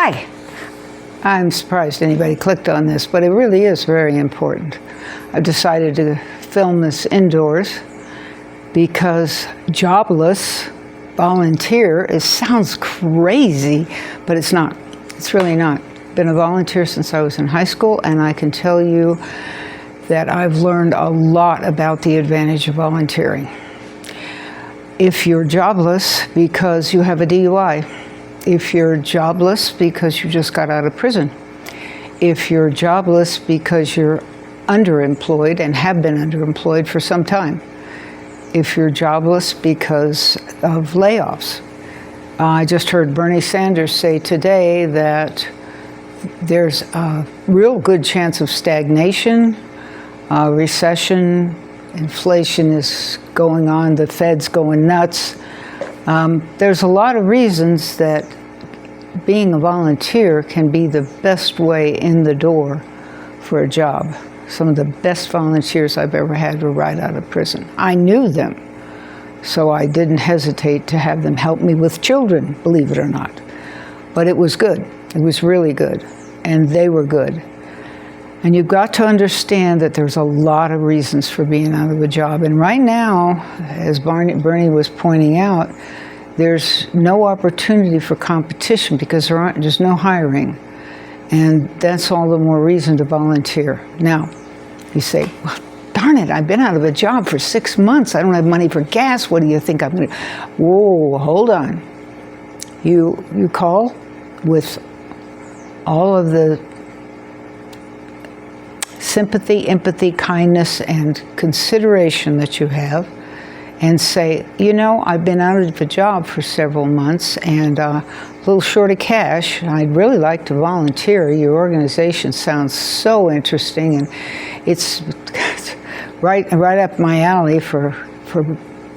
Hi. I'm surprised anybody clicked on this, but it really is very important. I've decided to film this indoors because jobless, volunteer, it sounds crazy, but it's not. It's really not. Been a volunteer since I was in high school, and I can tell you that I've learned a lot about the advantage of volunteering. If you're jobless because you have a DUI, if you're jobless because you just got out of prison, if you're jobless because you're underemployed and have been underemployed for some time, if you're jobless because of layoffs. I just heard Bernie Sanders say today that there's a real good chance of stagnation, recession, inflation is going on, the Fed's going nuts. There's a lot of reasons that being a volunteer can be the best way in the door for a job. Some of the best volunteers I've ever had were right out of prison. I knew them, so I didn't hesitate to have them help me with children, believe it or not. But it was good. It was really good, and they were good. And you've got to understand that there's a lot of reasons for being out of a job. And right now, as Bernie was pointing out, there's no opportunity for competition because there's no hiring. And that's all the more reason to volunteer. Now, you say, well, darn it, I've been out of a job for 6 months. I don't have money for gas. What do you think I'm going to do? Whoa, hold on. You call with all of the sympathy, empathy, kindness, and consideration that you have, and say, you know, I've been out of a job for several months and a little short of cash. I'd really like to volunteer. Your organization sounds so interesting, and it's right up my alley for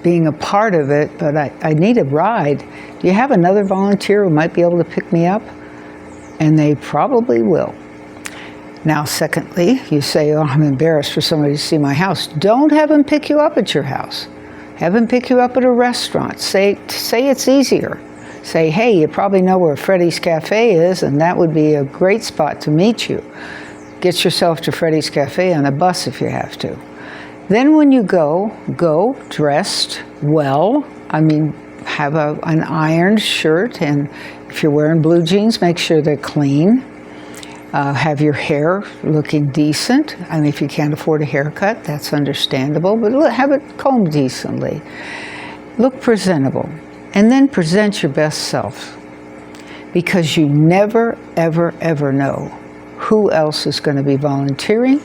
being a part of it, but I need a ride. Do you have another volunteer who might be able to pick me up? And they probably will. Now, secondly, you say, oh, I'm embarrassed for somebody to see my house. Don't have them pick you up at your house. Have them pick you up at a restaurant. Say it's easier. Say, hey, you probably know where Freddy's Cafe is, and that would be a great spot to meet you. Get yourself to Freddy's Cafe on a bus if you have to. Then when you go dressed well. I mean, have an ironed shirt, and if you're wearing blue jeans, make sure they're clean. Have your hair looking decent. I mean, if you can't afford a haircut, that's understandable, but have it combed decently. Look presentable, and then present your best self, because you never, ever, ever know who else is going to be volunteering,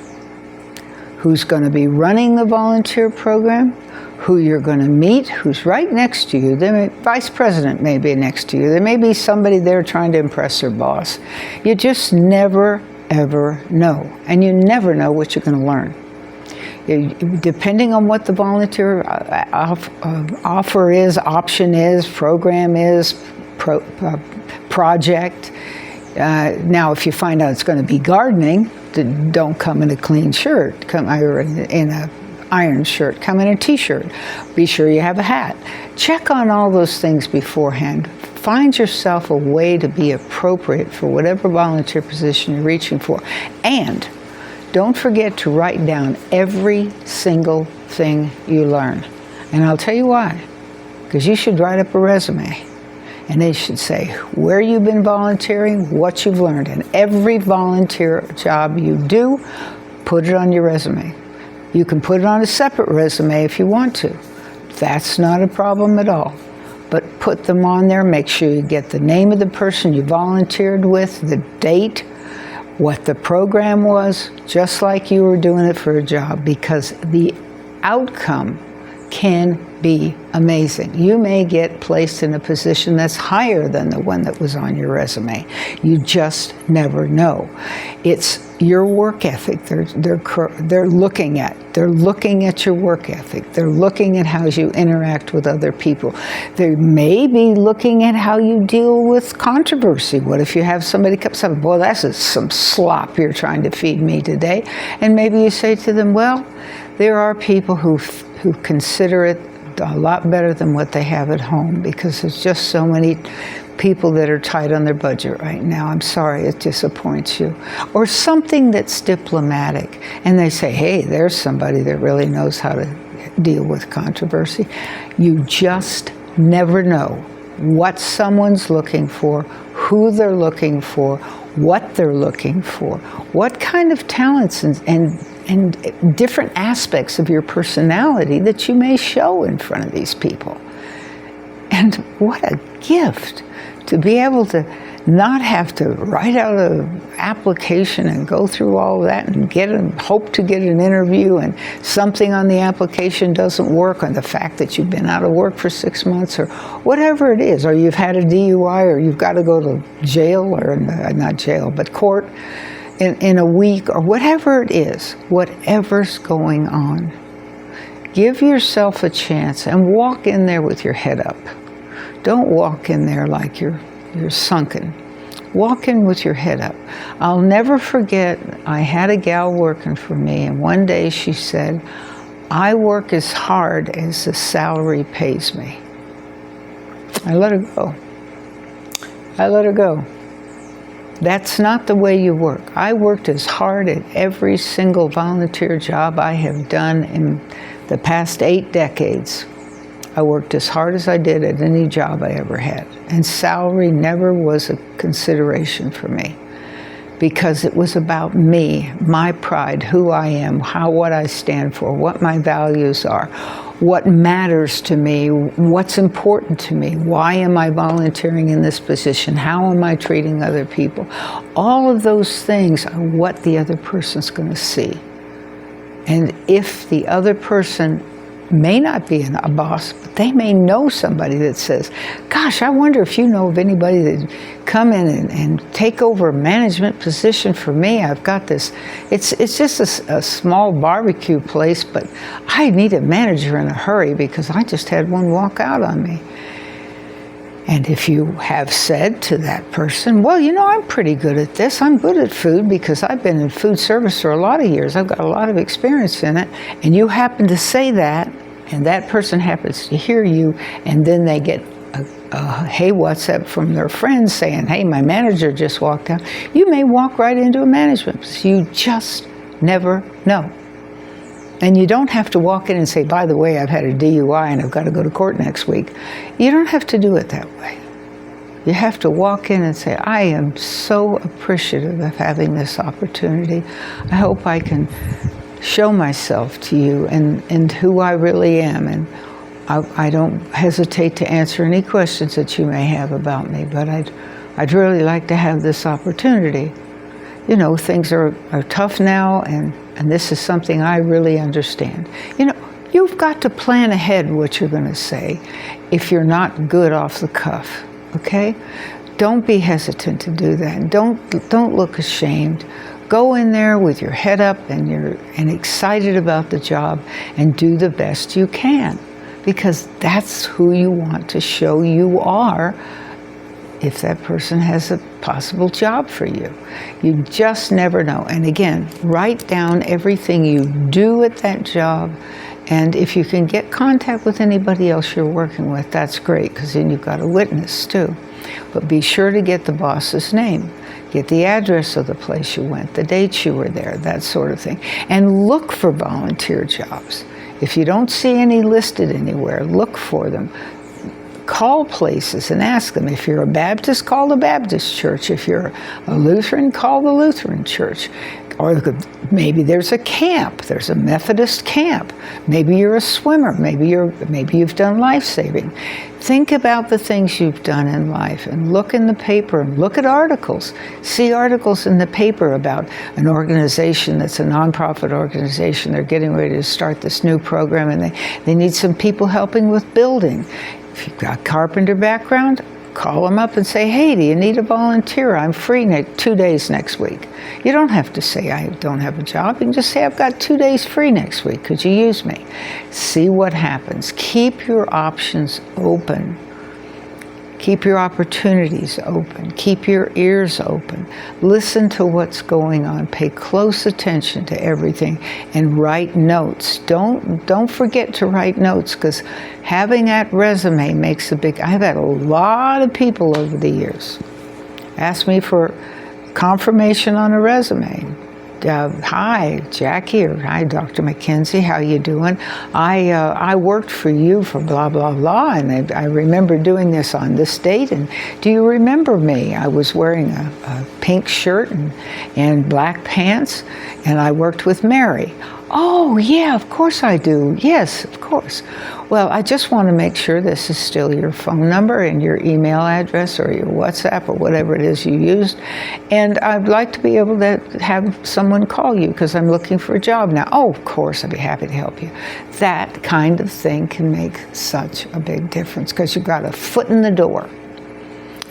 who's going to be running the volunteer program, who you're going to meet, who's right next to you. Vice president may be next to you. There may be somebody there trying to impress their boss. You just never, ever know. And you never know what you're going to learn. Depending on what the volunteer offer is, option is, program is, project. Now, if you find out it's going to be gardening, don't come in a clean shirt. Come in a iron shirt, come in a t-shirt. Be sure you have a hat. Check on all those things beforehand. Find yourself a way to be appropriate for whatever volunteer position you're reaching for. And don't forget to write down every single thing you learn. And I'll tell you why. Because you should write up a resume. And they should say where you've been volunteering, what you've learned. And every volunteer job you do, put it on your resume. You can put it on a separate resume if you want to. That's not a problem at all. But put them on there. Make sure you get the name of the person you volunteered with, the date, what the program was, just like you were doing it for a job, because the outcome can be amazing. You may get placed in a position that's higher than the one that was on your resume. You just never know. It's your work ethic they're looking at. They're looking at your work ethic. They're looking at how you interact with other people. They may be looking at how you deal with controversy. What if you have somebody comes up, boy, that's some slop you're trying to feed me today. And maybe you say to them, well, there are people who consider it a lot better than what they have at home, because there's just so many people that are tight on their budget right now. I'm sorry, it disappoints you. Or something that's diplomatic, and they say, hey, there's somebody that really knows how to deal with controversy. You just never know what someone's looking for, who they're looking for, what they're looking for, what kind of talents and different aspects of your personality that you may show in front of these people. And what a gift to be able to not have to write out an application and go through all of that and hope to get an interview, and something on the application doesn't work, or the fact that you've been out of work for 6 months, or whatever it is, or you've had a DUI, or you've got to go to jail, or not jail, but court in a week, or whatever it is, whatever's going on. Give yourself a chance and walk in there with your head up. Don't walk in there like you're sunken. Walk in with your head up. I'll never forget, I had a gal working for me, and one day she said, I work as hard as the salary pays me. I let her go. I let her go. That's not the way you work. I worked as hard at every single volunteer job I have done in the past 8 decades. I worked as hard as I did at any job I ever had. And salary never was a consideration for me, because it was about me, my pride, who I am, what I stand for, what my values are, what matters to me, what's important to me, why am I volunteering in this position, how am I treating other people. All of those things are what the other person's going to see. And if the other person may not be a boss, but they may know somebody that says, gosh, I wonder if you know of anybody that come in and take over a management position for me. I've got this, it's just a small barbecue place, but I need a manager in a hurry because I just had one walk out on me. And if you have said to that person, well, you know, I'm pretty good at this. I'm good at food because I've been in food service for a lot of years. I've got a lot of experience in it. And you happen to say that, and that person happens to hear you, and then they get a hey WhatsApp from their friends saying, hey, my manager just walked out. You may walk right into a management position. You just never know. And you don't have to walk in and say, by the way, I've had a DUI and I've got to go to court next week. You don't have to do it that way. You have to walk in and say, I am so appreciative of having this opportunity. I hope I can show myself to you and who I really am. And I don't hesitate to answer any questions that you may have about me, but I'd really like to have this opportunity. You know, things are tough now, and this is something I really understand. You know, you've got to plan ahead what you're going to say if you're not good off the cuff, okay? Don't be hesitant to do that. Don't look ashamed. Go in there with your head up and excited about the job, and do the best you can, because that's who you want to show you are if that person has a possible job for you. You just never know. And again, write down everything you do at that job, and if you can get contact with anybody else you're working with, that's great, because then you've got a witness too. But be sure to get the boss's name. Get the address of the place you went, the dates you were there, that sort of thing. And look for volunteer jobs. If you don't see any listed anywhere, look for them. Call places and ask them. If you're a Baptist, call the Baptist church. If you're a Lutheran, call the Lutheran church. Or maybe there's a camp. There's a Methodist camp. Maybe you're a swimmer. Maybe you've done life-saving. Think about the things you've done in life, and look in the paper and look at articles. See articles in the paper about an organization that's a nonprofit organization. They're getting ready to start this new program, and they need some people helping with building. If you've got a carpenter background, call them up and say, hey, do you need a volunteer? I'm free 2 days next week. You don't have to say, I don't have a job. You can just say, I've got 2 days free next week. Could you use me? See what happens. Keep your options open. Keep your opportunities open. Keep your ears open. Listen to what's going on. Pay close attention to everything and write notes. Don't forget to write notes, because having that resume makes a big... I've had a lot of people over the years ask me for confirmation on a resume. Hi, Jackie, or hi, Dr. McKenzie, how you doing? I worked for you for blah, blah, blah, and I remember doing this on this date, and do you remember me? I was wearing a pink shirt and black pants, and I worked with Mary. Oh, yeah, of course I do. Yes, of course. Well, I just want to make sure this is still your phone number and your email address or your WhatsApp or whatever it is you used. And I'd like to be able to have someone call you because I'm looking for a job now. Oh, of course, I'd be happy to help you. That kind of thing can make such a big difference because you've got a foot in the door.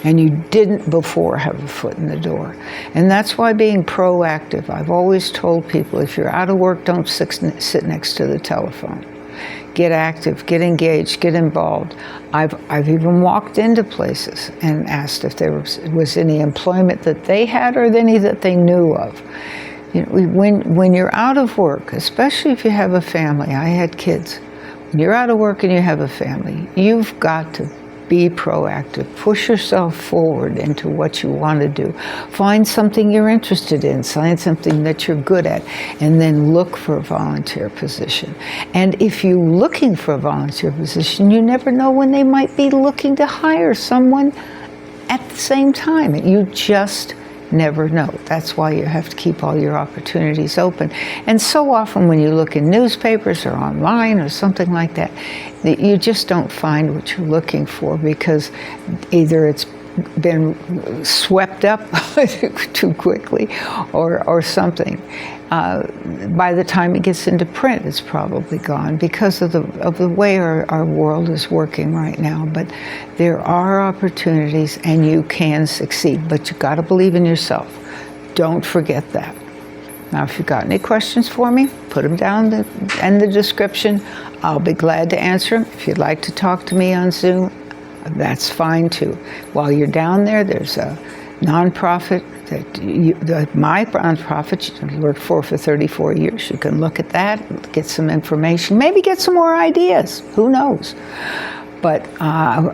And you didn't before have a foot in the door. And that's why being proactive, I've always told people, if you're out of work, don't sit next to the telephone. Get active, get engaged, get involved. I've even walked into places and asked if there was any employment that they had or any that they knew of. You know, when you're out of work, especially if you have a family, I had kids. When you're out of work and you have a family, you've got to be proactive. Push yourself forward into what you want to do. Find something you're interested in. Find something that you're good at. And then look for a volunteer position. And if you're looking for a volunteer position, you never know when they might be looking to hire someone at the same time. You just never know. That's why you have to keep all your opportunities open. And so often when you look in newspapers or online or something like that, you just don't find what you're looking for because either it's been swept up too quickly or something. By the time it gets into print, it's probably gone because of the way our world is working right now. But there are opportunities and you can succeed, but you've got to believe in yourself. Don't forget that. Now, if you've got any questions for me, put them down in the description. I'll be glad to answer them. If you'd like to talk to me on Zoom, that's fine too. While you're down there, there's a nonprofit my nonprofit I've worked for 34 years. You can look at that, get some information, maybe get some more ideas. Who knows? But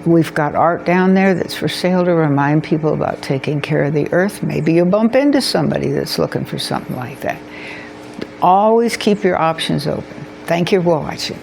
we've got art down there that's for sale to remind people about taking care of the earth. Maybe you'll bump into somebody that's looking for something like that. Always keep your options open. Thank you for watching.